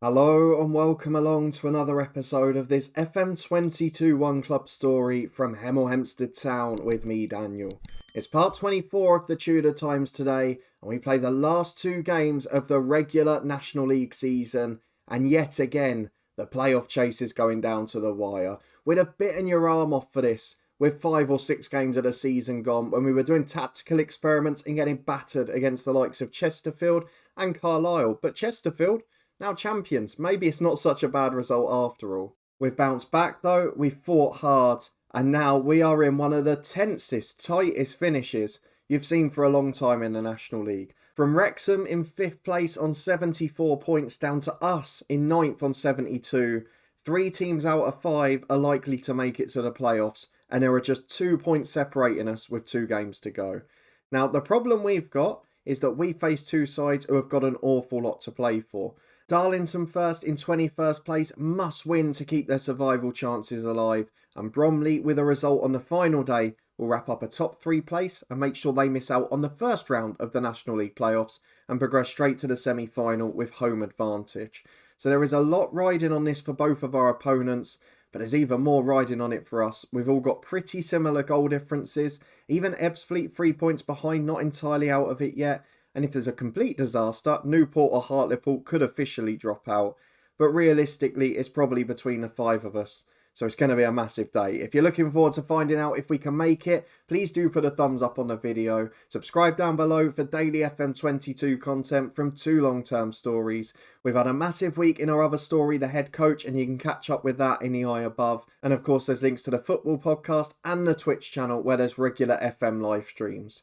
Hello and welcome along to another episode of this FM22 One Club story from Hemel Hempstead Town with me, Daniel. It's part 24 of the Tudor Times today, and we play the last two games of the regular National League season, and yet again, the playoff chase is going down to the wire. We'd have bitten your arm off for this with 5 or 6 games of the season gone when we were doing tactical experiments and getting battered against the likes of Chesterfield and Carlisle. But Chesterfield, now champions. Maybe it's not such a bad result after all. We've bounced back though, we've fought hard, and now we are in one of the tensest, tightest finishes you've seen for a long time in the National League. From Wrexham in 5th place on 74 points down to us in 9th on 72. 3 teams out of 5 are likely to make it to the playoffs, and there are just 2 points separating us with 2 games to go. Now, the problem we've got is that we face 2 sides who have got an awful lot to play for. Darlington first in 21st place must win to keep their survival chances alive, and Bromley with a result on the final day will wrap up a top 3 place and make sure they miss out on the first round of the National League playoffs and progress straight to the semi-final with home advantage. So there is a lot riding on this for both of our opponents, but there's even more riding on it for us. We've all got pretty similar goal differences, even Ebbsfleet 3 points behind, not entirely out of it yet. And if there's a complete disaster, Newport or Hartlepool could officially drop out. But realistically, it's probably between the 5 of us. So it's going to be a massive day. If you're looking forward to finding out if we can make it, please do put a thumbs up on the video. Subscribe down below for daily FM22 content from 2 long-term stories. We've had a massive week in our other story, The Head Coach, and you can catch up with that in the eye above. And of course, there's links to the football podcast and the Twitch channel where there's regular FM live streams.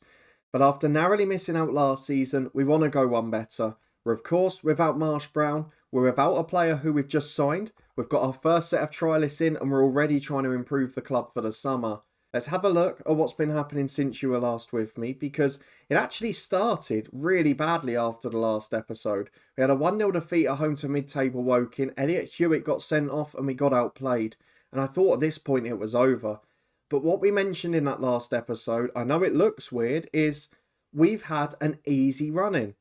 But after narrowly missing out last season, we want to go one better. We're of course without Marsh Brown, we're without a player who we've just signed, we've got our first set of trialists in and we're already trying to improve the club for the summer. Let's have a look at what's been happening since you were last with me, because it actually started really badly after the last episode. We had a 1-0 defeat at home to mid-table Woking, Elliot Hewitt got sent off and we got outplayed, and I thought at this point it was over. But what we mentioned in that last episode, I know it looks weird, is we've had an easy run-in.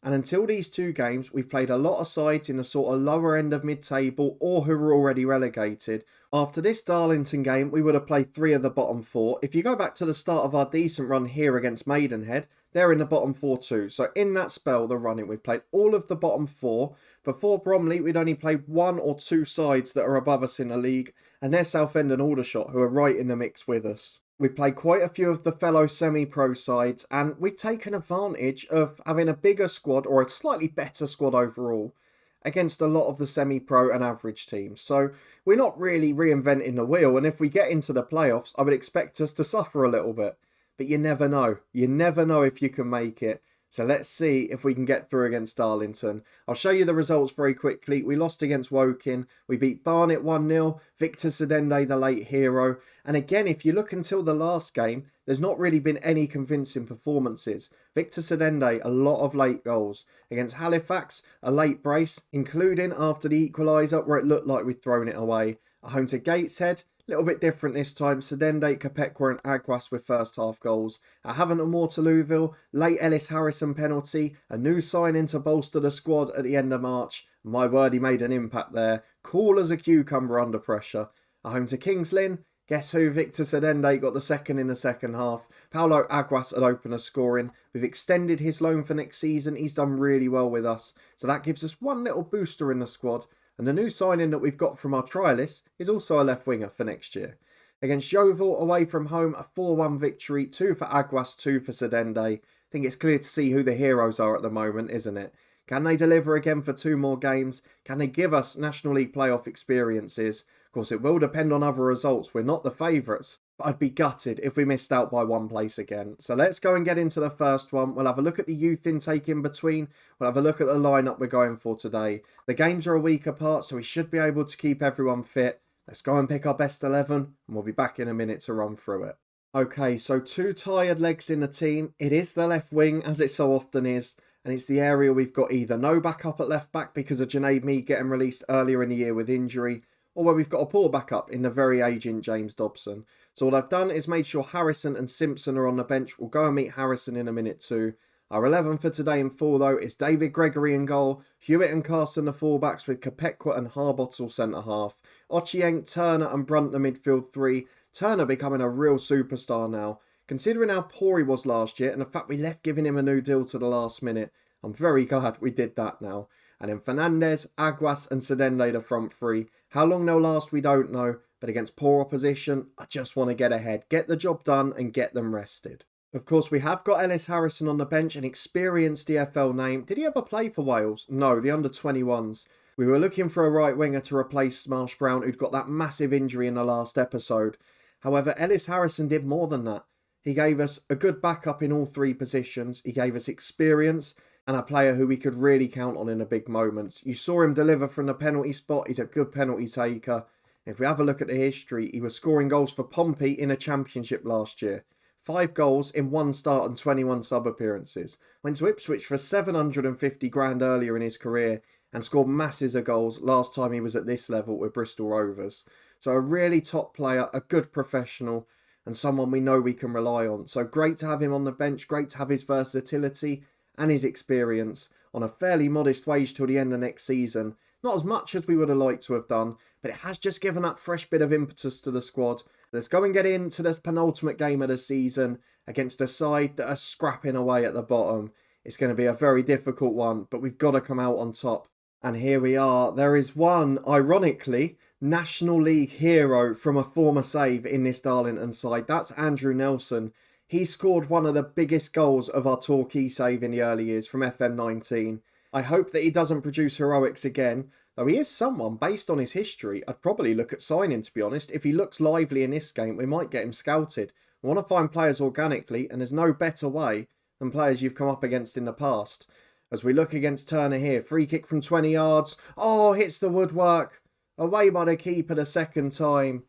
And until these 2 games, we've played a lot of sides in the sort of lower end of mid-table or who were already relegated. After this Darlington game, we would have played 3 of the bottom 4. If you go back to the start of our decent run here against Maidenhead, they're in the bottom 4 too. So in that spell, the run-in, we've played all of the bottom 4. Before Bromley, we'd only played 1 or 2 sides that are above us in the league, and they're Southend and Aldershot, who are right in the mix with us. We've played quite a few of the fellow semi-pro sides, and we've taken advantage of having a bigger squad, or a slightly better squad overall, against a lot of the semi-pro and average teams. So we're not really reinventing the wheel, and if we get into the playoffs, I would expect us to suffer a little bit. But you never know. You never know if you can make it. So let's see if we can get through against Darlington. I'll show you the results very quickly. We lost against Woking. We beat Barnet 1-0. Victor Sedende, the late hero. And again, if you look until the last game, there's not really been any convincing performances. Victor Sedende, a lot of late goals. Against Halifax, a late brace, including after the equaliser where it looked like we'd thrown it away. At home to Gateshead, a little bit different this time. Sedende, Kapekwa and Aguas with first half goals. At Havant and Waterlooville, late Ellis Harrison penalty. A new signing to bolster the squad at the end of March. My word, he made an impact there. Cool as a cucumber under pressure. At home to Kings Lynn, guess who? Victor Sedende got the second in the second half. Paulo Aguas had opened the scoring. We've extended his loan for next season. He's done really well with us. So that gives us one little booster in the squad. And the new signing that we've got from our trialists is also a left winger for next year. Against Yeovil, away from home, a 4-1 victory, 2 for Aguas, 2 for Sedende. I think it's clear to see who the heroes are at the moment, isn't it? Can they deliver again for 2 more games? Can they give us National League playoff experiences? Of course, it will depend on other results. We're not the favourites, but I'd be gutted if we missed out by 1 place again. So let's go and get into the first one. We'll have a look at the youth intake in between. We'll have a look at the lineup we're going for today. The games are a week apart, so we should be able to keep everyone fit. Let's go and pick our best 11, and we'll be back in a minute to run through it. Okay, so 2 tired legs in the team. It is the left wing, as it so often is. And it's the area we've got either no backup at left back because of Junaid Mead getting released earlier in the year with injury, or where we've got a poor backup in the very aging James Dobson. So what I've done is made sure Harrison and Simpson are on the bench. We'll go and meet Harrison in a minute too. Our 11 for today in full though is David Gregory in goal, Hewitt and Carson the fullbacks with Kopekwa and Harbottle centre half, Ochieng, Turner and Brunt the midfield three, Turner becoming a real superstar now. Considering how poor he was last year and the fact we left giving him a new deal to the last minute, I'm very glad we did that now. And then Fernandez, Aguas and Sedende the front three. How long they'll last we don't know, but against poor opposition, I just want to get ahead, get the job done and get them rested. Of course, we have got Ellis Harrison on the bench, an experienced DFL name. Did he ever play for Wales? No, the under-21s. We were looking for a right winger to replace Marsh Brown, who'd got that massive injury in the last episode. However, Ellis Harrison did more than that. He gave us a good backup in all three positions. He gave us experience and a player who we could really count on in the big moments. You saw him deliver from the penalty spot. He's a good penalty taker. If we have a look at the history, he was scoring goals for Pompey in a championship last year. 5 goals in 1 start and 21 sub-appearances. Went to Ipswich for 750 grand earlier in his career and scored masses of goals last time he was at this level with Bristol Rovers. So a really top player, a good professional and someone we know we can rely on. So great to have him on the bench, great to have his versatility and his experience on a fairly modest wage till the end of next season. Not as much as we would have liked to have done, but it has just given that fresh bit of impetus to the squad. Let's go and get into this penultimate game of the season against a side that are scrapping away at the bottom. It's going to be a very difficult one, but we've got to come out on top. And here we are. There is one, ironically, National League hero from a former save in this Darlington side. That's Andrew Nelson. He scored one of the biggest goals of our Torquay save in the early years from FM19. I hope that he doesn't produce heroics again, though he is someone, based on his history, I'd probably look at signing, to be honest. If he looks lively in this game, we might get him scouted. We want to find players organically, and there's no better way than players you've come up against in the past. As we look against Turner here, free kick from 20 yards. Oh, hits the woodwork. Away by the keeper the second time.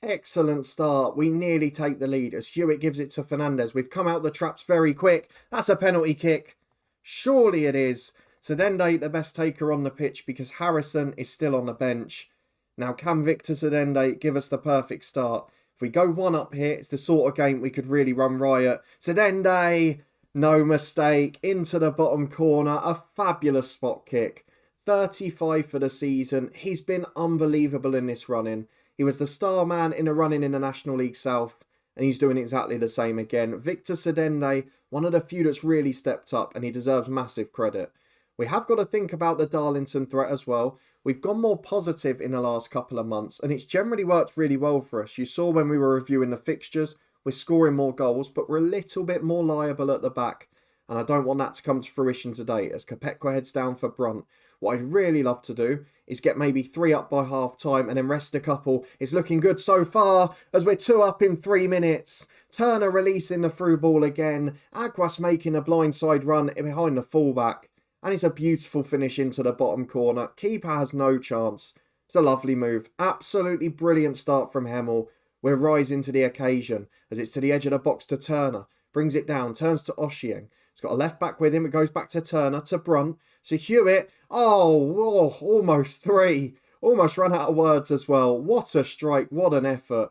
Excellent start. We nearly take the lead as Hewitt gives it to Fernandez. We've come out the traps very quick. That's a penalty kick. Surely it is. Sedende the best taker on the pitch because Harrison is still on the bench. Now can Victor Sedende give us the perfect start? If we go one up here, it's the sort of game we could really run riot. Sedende, no mistake, into the bottom corner. A fabulous spot kick. 35 for the season. He's been unbelievable in this running. He was the star man in a running in the National League South, and he's doing exactly the same again. Victor Sedende, one of the few that's really stepped up, and he deserves massive credit. We have got to think about the Darlington threat as well. We've gone more positive in the last couple of months, and it's generally worked really well for us. You saw when we were reviewing the fixtures, we're scoring more goals, but we're a little bit more liable at the back. And I don't want that to come to fruition today as Kopekwa heads down for Brunt. What I'd really love to do is get maybe 3 up by half time and then rest a couple. It's looking good so far as we're 2 up in 3 minutes. Turner releasing the through ball again. Aguas making a blindside run behind the fullback. And it's a beautiful finish into the bottom corner. Keeper has no chance. It's a lovely move. Absolutely brilliant start from Hemel. We're rising to the occasion as it's to the edge of the box to Turner. Brings it down, turns to Ochieng. He's got a left back with him. It goes back to Turner, to Brunt. So Hewitt, almost 3. Almost run out of words as well. What a strike, what an effort.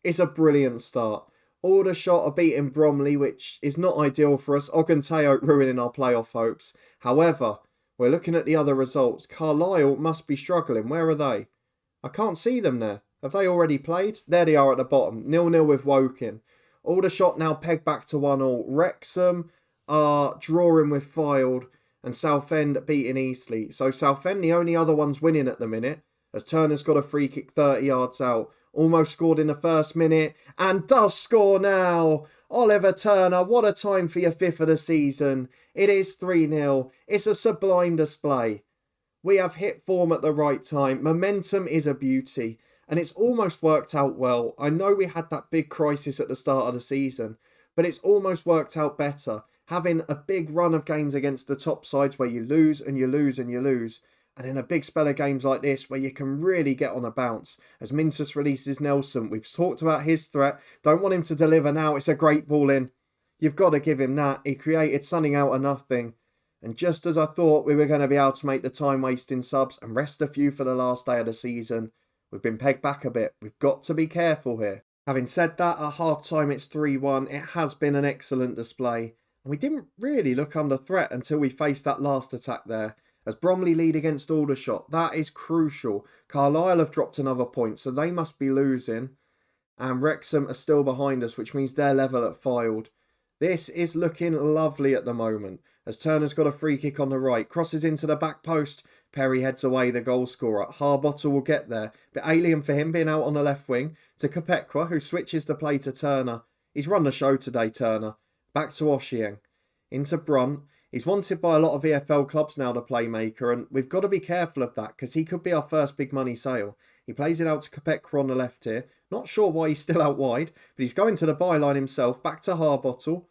It's a brilliant start. Aldershot are beating Bromley, which is not ideal for us. Ogunteo ruining our playoff hopes. However, we're looking at the other results. Carlisle must be struggling. Where are they? I can't see them there. Have they already played? There they are at the bottom. 0-0 with Woking. Aldershot now pegged back to 1-1. Wrexham are drawing with Fylde and Southend beating Eastleigh. So Southend, the only other ones winning at the minute, as Turner's got a free kick 30 yards out. Almost scored in the first minute and does score now. Oliver Turner, what a time for your 5th of the season. It is 3-0. It's a sublime display. We have hit form at the right time. Momentum is a beauty. And it's almost worked out well. I know we had that big crisis at the start of the season, but it's almost worked out better. Having a big run of games against the top sides where you lose and you lose and you lose. And in a big spell of games like this where you can really get on a bounce. As Mintus releases Nelson, we've talked about his threat. Don't want him to deliver now. It's a great ball in. You've got to give him that. He created something out of nothing. And just as I thought we were going to be able to make the time-wasting subs and rest a few for the last day of the season, we've been pegged back a bit. We've got to be careful here. Having said that, at half-time it's 3-1. It has been an excellent display. And we didn't really look under threat until we faced that last attack there. As Bromley lead against Aldershot, that is crucial. Carlisle have dropped another point, so they must be losing. And Wrexham are still behind us, which means they're level at Fylde. This is looking lovely at the moment. As Turner's got a free kick on the right, crosses into the back post. Perry heads away, the goal scorer. Harbottle will get there. Bit alien for him being out on the left wing. To Kopekwa, who switches the play to Turner. He's run the show today, Turner. Back to Oshieng. Into Brunt. He's wanted by a lot of EFL clubs now, the playmaker, and we've got to be careful of that because he could be our first big money sale. He plays it out to Kopekwa on the left here. Not sure why he's still out wide, but he's going to the byline himself. Back to Harbottle.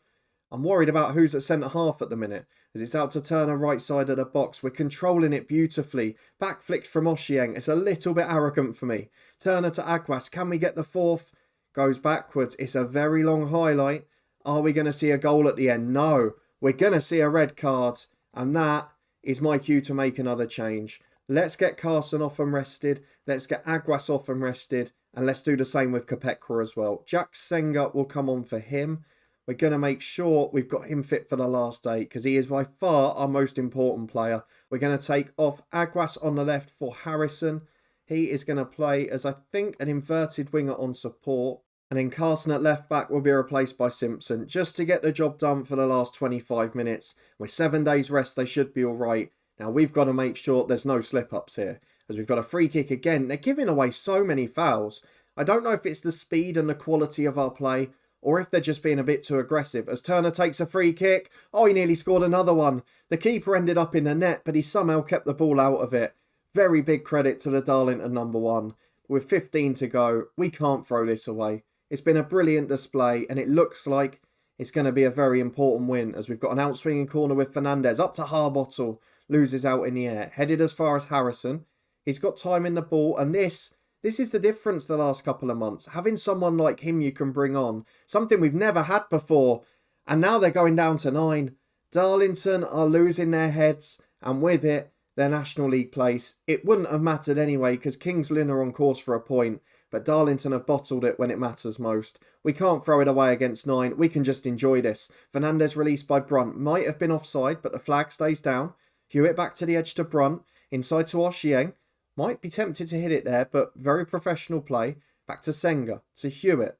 I'm worried about who's at centre-half at the minute, as it's out to Turner right side of the box. We're controlling it beautifully. Back flicks from Oshieng. It's a little bit arrogant for me. Turner to Aguas. Can we get the fourth? Goes backwards. It's a very long highlight. Are we going to see a goal at the end? No. We're going to see a red card. And that is my cue to make another change. Let's get Carson off and rested. Let's get Aguas off and rested. And let's do the same with Kopekwa as well. Jack Senga will come on for him. We're going to make sure we've got him fit for the last 8 because he is by far our most important player. We're going to take off Aguas on the left for Harrison. He is going to play as, I think, an inverted winger on support. And then Carson at left back will be replaced by Simpson just to get the job done for the last 25 minutes. With 7 days rest, they should be all right. Now, we've got to make sure there's no slip-ups here, as we've got a free kick again. They're giving away so many fouls. I don't know if it's the speed and the quality of our play, or if they're just being a bit too aggressive. As Turner takes a free kick. Oh, he nearly scored another one. The keeper ended up in the net, but he somehow kept the ball out of it. Very big credit to the Darlington number 1. With 15 to go, we can't throw this away. It's been a brilliant display, and it looks like it's going to be a very important win, as we've got an outswinging corner with Fernandez. Up to Harbottle. Loses out in the air. Headed as far as Harrison. He's got time in the ball, and this is the difference the last couple of months. Having someone like him you can bring on. Something we've never had before. And now they're going down to 9. Darlington are losing their heads. And with it, their National League place. It wouldn't have mattered anyway because Kings Lynn are on course for a point. But Darlington have bottled it when it matters most. We can't throw it away against 9. We can just enjoy this. Fernandez released by Brunt. Might have been offside, but the flag stays down. Hewitt back to the edge to Brunt. Inside to Oshieng. Might be tempted to hit it there, but very professional play. Back to Senga, to Hewitt.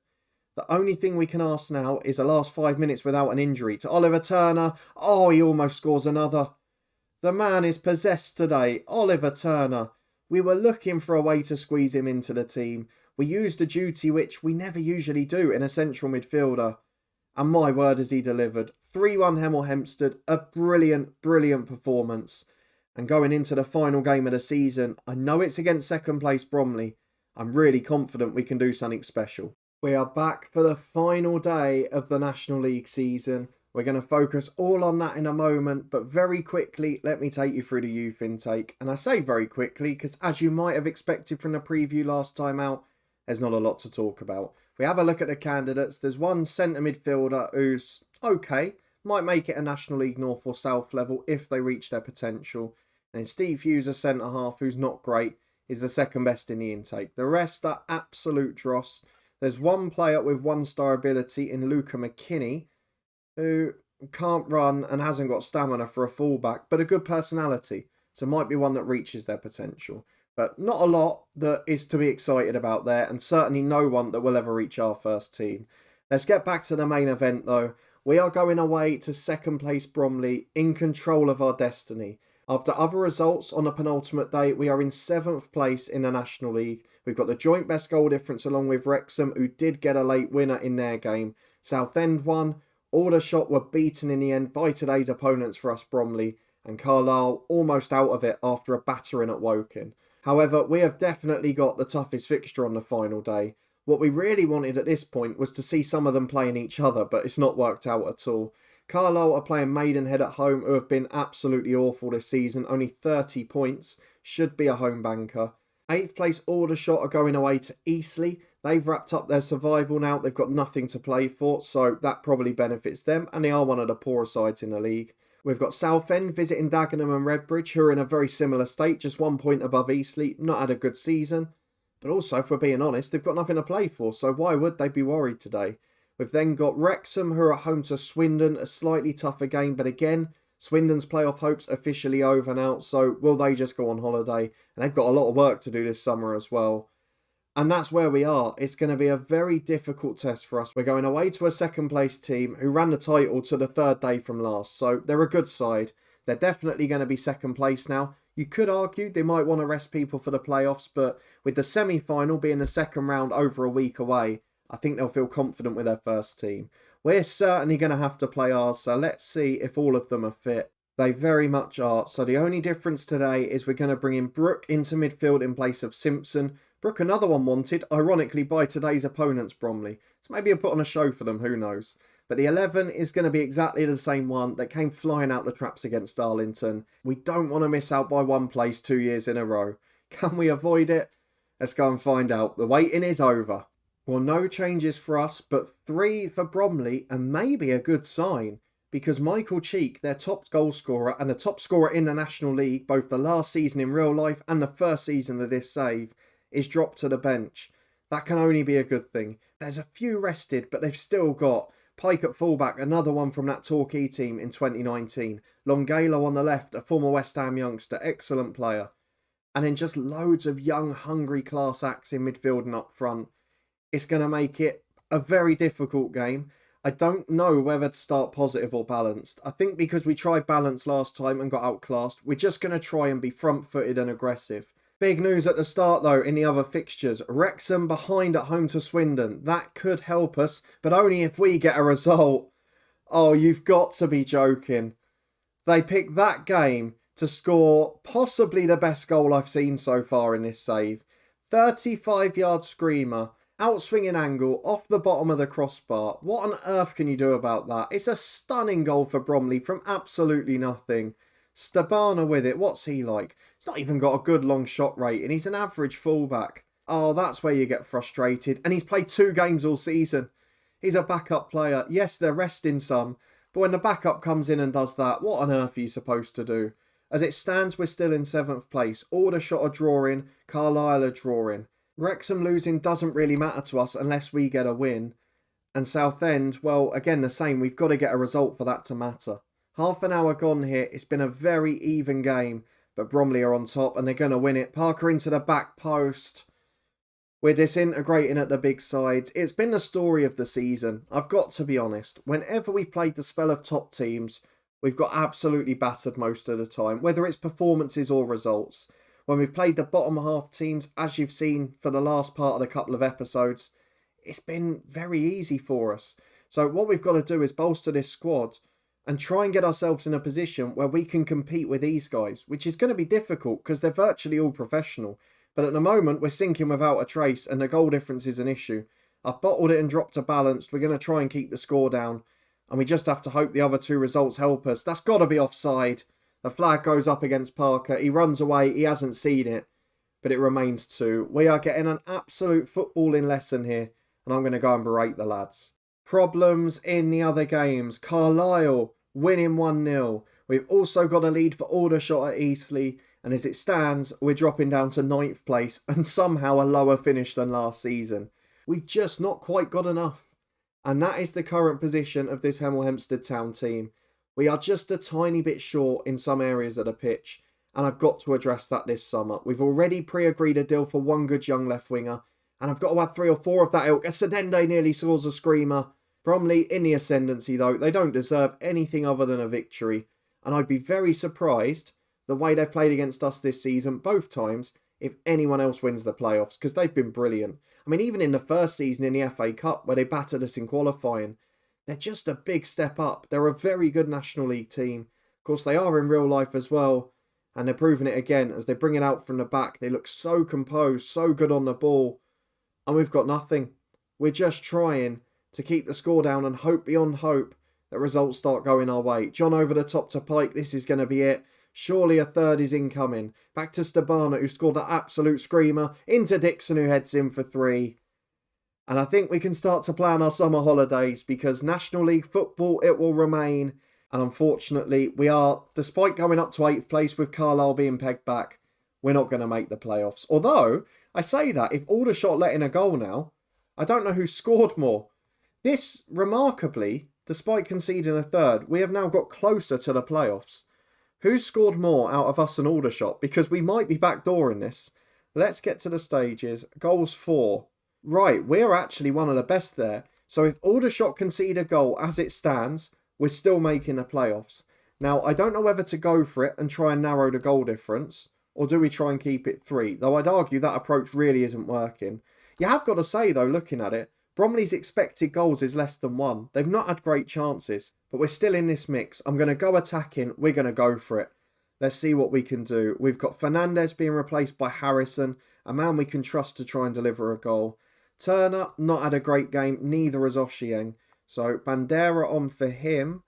The only thing we can ask now is the last 5 minutes without an injury. To Oliver Turner. Oh, he almost scores another. The man is possessed today. Oliver Turner. We were looking for a way to squeeze him into the team. We used a duty which we never usually do in a central midfielder. And my word, has he delivered. 3-1 Hemel Hempstead. A brilliant, brilliant performance. And going into the final game of the season, I know it's against second place Bromley. I'm really confident we can do something special. We are back for the final day of the National League season. We're going to focus all on that in a moment, but very quickly, let me take you through the youth intake. And I say very quickly because, as you might have expected from the preview last time out, there's not a lot to talk about. If we have a look at the candidates, there's one centre midfielder who's okay, might make it a National League North or South level if they reach their potential. And then Steve Hughes, a centre-half who's not great, is the second best in the intake. The rest are absolute dross. There's one player with 1-star ability in Luca McKinney, who can't run and hasn't got stamina for a fullback, but a good personality. So might be one that reaches their potential. But not a lot that is to be excited about there, and certainly no one that will ever reach our first team. Let's get back to the main event though. We are going away to second place Bromley, in control of our destiny. After other results on the penultimate day, we are in 7th place in the National League. We've got the joint best goal difference along with Wrexham, who did get a late winner in their game. Southend won. Aldershot were beaten in the end by today's opponents for us Bromley. And Carlisle almost out of it after a battering at Woking. However, we have definitely got the toughest fixture on the final day. What we really wanted at this point was to see some of them playing each other, but it's not worked out at all. Carlisle are playing Maidenhead at home, who have been absolutely awful this season. Only 30 points. Should be a home banker. 8th place Aldershot are going away to Eastleigh. They've wrapped up their survival now. They've got nothing to play for, so that probably benefits them. And they are one of the poorer sides in the league. We've got Southend visiting Dagenham and Redbridge, who are in a very similar state, just 1 point above Eastleigh. Not had a good season. But also, if we're being honest, they've got nothing to play for, so why would they be worried today? We've then got Wrexham, who are at home to Swindon, a slightly tougher game, but again, Swindon's playoff hopes officially over now, so will they just go on holiday? And they've got a lot of work to do this summer as well. And that's where we are. It's going to be a very difficult test for us. We're going away to a second place team who ran the title to the third day from last, so they're a good side. They're definitely going to be second place now. You could argue they might want to rest people for the playoffs, but with the semi-final being the second round over a week away, I think they'll feel confident with their first team. We're certainly going to have to play ours, so let's see if all of them are fit. They very much are. So the only difference today is we're going to bring in Brooke into midfield in place of Simpson. Brooke, another one wanted, ironically, by today's opponents, Bromley. So maybe a put on a show for them, who knows. But the 11 is going to be exactly the same one that came flying out the traps against Darlington. We don't want to miss out by one place 2 years in a row. Can we avoid it? Let's go and find out. The waiting is over. Well, no changes for us, but 3 for Bromley, and maybe a good sign, because Michael Cheek, their top goal scorer and the top scorer in the National League, both the last season in real life and the first season of this save, is dropped to the bench. That can only be a good thing. There's a few rested, but they've still got Pike at fullback, another one from that Torquay team in 2019. Longalo on the left, a former West Ham youngster, excellent player. And then just loads of young, hungry class acts in midfield and up front. It's going to make it a very difficult game. I don't know whether to start positive or balanced. I think because we tried balance last time and got outclassed, we're just going to try and be front-footed and aggressive. Big news at the start though in the other fixtures. Wrexham behind at home to Swindon. That could help us, but only if we get a result. Oh, you've got to be joking. They picked that game to score possibly the best goal I've seen so far in this save. 35-yard screamer. Outswinging angle, off the bottom of the crossbar. What on earth can you do about that? It's a stunning goal for Bromley from absolutely nothing. Stabana with it, what's he like? He's not even got a good long shot rate and he's an average fullback. Oh, that's where you get frustrated. And he's played 2 games all season. He's a backup player. Yes, they're resting some, but when the backup comes in and does that, what on earth are you supposed to do? As it stands, we're still in 7th place. Aldershot are drawing, Carlisle are drawing. Wrexham losing doesn't really matter to us unless we get a win. And Southend, well, again, the same. We've got to get a result for that to matter. Half an hour gone here. It's been a very even game. But Bromley are on top and they're going to win it. Parker into the back post. We're disintegrating at the big sides. It's been the story of the season. I've got to be honest. Whenever we've played the spell of top teams, we've got absolutely battered most of the time. Whether it's performances or results. When we've played the bottom half teams, as you've seen for the last part of the couple of episodes, it's been very easy for us. So what we've got to do is bolster this squad and try and get ourselves in a position where we can compete with these guys, which is going to be difficult because they're virtually all professional. But at the moment, we're sinking without a trace and the goal difference is an issue. I've bottled it and dropped to balanced. We're going to try and keep the score down. And we just have to hope the other 2 results help us. That's got to be offside. The flag goes up against Parker. He runs away. He hasn't seen it. But it remains 2. We are getting an absolute footballing lesson here. And I'm going to go and berate the lads. Problems in the other games. Carlisle winning 1-0. We've also got a lead for Aldershot at Eastleigh. And as it stands, we're dropping down to 9th place. And somehow a lower finish than last season. We've just not quite got enough. And that is the current position of this Hemel Hempstead Town team. We are just a tiny bit short in some areas of the pitch, and I've got to address that this summer. We've already pre-agreed a deal for one good young left winger, and I've got to have 3 or 4 of that ilk. Sedende nearly scores a screamer. Bromley in the ascendancy though. They don't deserve anything other than a victory, and I'd be very surprised the way they've played against us this season, both times, if anyone else wins the playoffs, because they've been brilliant. I mean, even in the first season in the FA Cup, where they battered us in qualifying, they're just a big step up. They're a very good National League team. Of course, they are in real life as well. And they're proving it again as they bring it out from the back. They look so composed, so good on the ball. And we've got nothing. We're just trying to keep the score down and hope beyond hope that results start going our way. John over the top to Pike. This is going to be it. Surely a third is incoming. Back to Stabana, who scored that absolute screamer. Into Dixon, who heads in for 3. And I think we can start to plan our summer holidays because National League football, it will remain. And unfortunately, we are, despite going up to 8th place with Carlisle being pegged back, we're not going to make the playoffs. Although, I say that, if Aldershot let in a goal now, I don't know who scored more. This, remarkably, despite conceding a third, we have now got closer to the playoffs. Who scored more out of us and Aldershot? Because we might be backdooring this. Let's get to the stages. Goals for. Right, we're actually one of the best there. So if Aldershot concede a goal as it stands, we're still making the playoffs. Now, I don't know whether to go for it and try and narrow the goal difference, or do we try and keep it 3? Though I'd argue that approach really isn't working. You have got to say, though, looking at it, Bromley's expected goals is less than 1. They've not had great chances, but we're still in this mix. I'm going to go attacking. We're going to go for it. Let's see what we can do. We've got Fernandez being replaced by Harrison, a man we can trust to try and deliver a goal. Turner, not had a great game, neither has Oshieng. So Bandera on for him.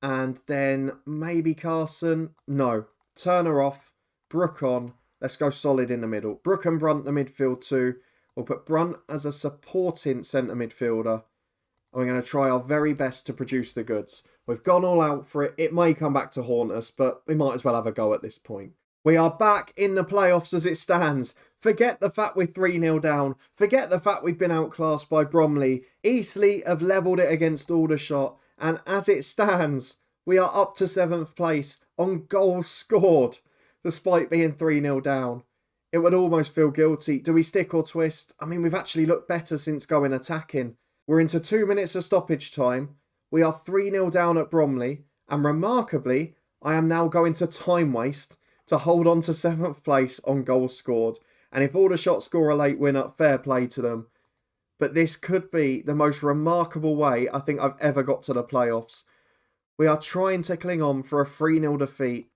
And then maybe Carson. No. Turner off. Brook on. Let's go solid in the middle. Brook and Brunt the midfield too. We'll put Brunt as a supporting centre midfielder. And we're going to try our very best to produce the goods. We've gone all out for it. It may come back to haunt us, but we might as well have a go at this point. We are back in the playoffs as it stands. Forget the fact we're 3-0 down. Forget the fact we've been outclassed by Bromley. Eastleigh have levelled it against Aldershot. And as it stands, we are up to 7th place on goals scored, despite being 3-0 down. It would almost feel guilty. Do we stick or twist? I mean, we've actually looked better since going attacking. We're into 2 minutes of stoppage time. We are 3-0 down at Bromley. And remarkably, I am now going to time waste to hold on to 7th place on goals scored. And if Aldershot score a late winner, fair play to them. But this could be the most remarkable way I think I've ever got to the playoffs. We are trying to cling on for a 3-0 defeat,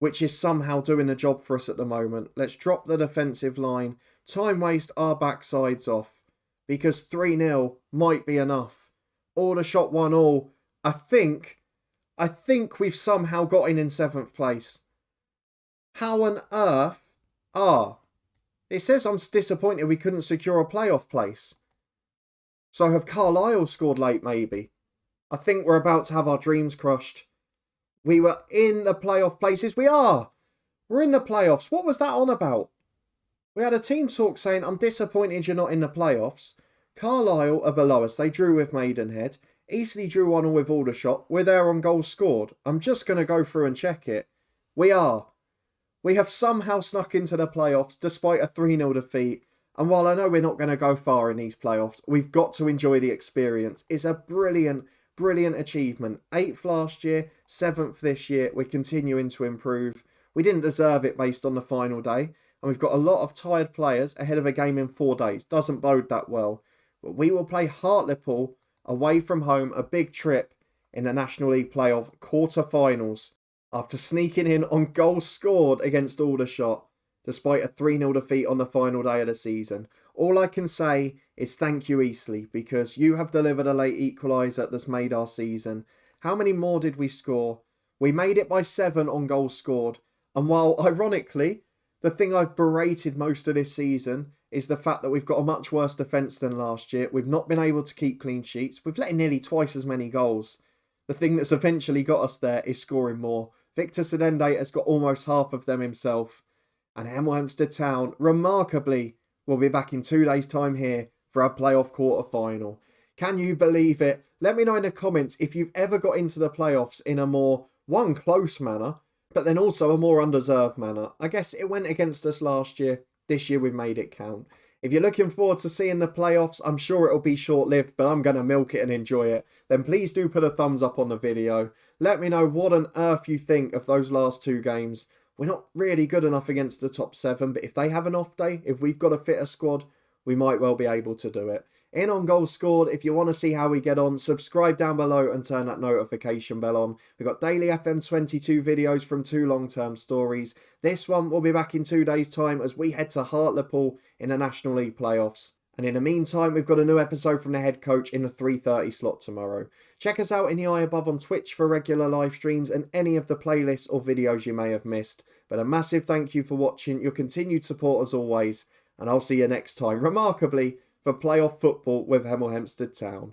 which is somehow doing the job for us at the moment. Let's drop the defensive line, time waste our backsides off, because 3-0 might be enough. Aldershot 1-1. I think we've somehow got in 7th place. How on earth? It says I'm disappointed we couldn't secure a playoff place. So have Carlisle scored late maybe? I think we're about to have our dreams crushed. We were in the playoff places. We are. We're in the playoffs. What was that on about? We had a team talk saying, I'm disappointed you're not in the playoffs. Carlisle are below us. They drew with Maidenhead. Eastleigh drew 1-1 with Aldershot. We're there on goals scored. I'm just going to go through and check it. We are. We have somehow snuck into the playoffs despite a 3-0 defeat. And while I know we're not going to go far in these playoffs, we've got to enjoy the experience. It's a brilliant achievement. 8th last year, 7th this year. We're continuing to improve. We didn't deserve it based on the final day. And we've got a lot of tired players ahead of a game in 4 days. Doesn't bode that well. But we will play Hartlepool away from home, a big trip in the National League playoff quarter-finals after sneaking in on goals scored against Aldershot despite a 3-0 defeat on the final day of the season. All I can say is thank you, Eastleigh, because you have delivered a late equaliser that's made our season. How many more did we score? We made it by 7 on goals scored. And while, ironically, the thing I've berated most of this season is the fact that we've got a much worse defence than last year. We've not been able to keep clean sheets. We've let in nearly twice as many goals. The thing that's eventually got us there is scoring more. Victor Sedende has got almost half of them himself. And Hemel Hempstead Town, remarkably, will be back in 2 days' time here for our playoff quarter-final. Can you believe it? Let me know in the comments if you've ever got into the playoffs in a more, close manner, but then also a more undeserved manner. I guess it went against us last year. This year we've made it count. If you're looking forward to seeing the playoffs, I'm sure it'll be short-lived, but I'm going to milk it and enjoy it. Then please do put a thumbs up on the video. Let me know what on earth you think of those last 2 games. We're not really good enough against the top 7, but if they have an off day, if we've got a fitter squad, we might well be able to do it. In on goals scored, if you want to see how we get on, subscribe down below and turn that notification bell on. We've got daily FM22 videos from 2 long-term stories. This one will be back in 2 days' time as we head to Hartlepool in the National League playoffs. And in the meantime, we've got a new episode from the head coach in the 3:30 slot tomorrow. Check us out in the eye above on Twitch for regular live streams and any of the playlists or videos you may have missed. But a massive thank you for watching, your continued support as always, and I'll see you next time, remarkably, for playoff football with Hemel Hempstead Town.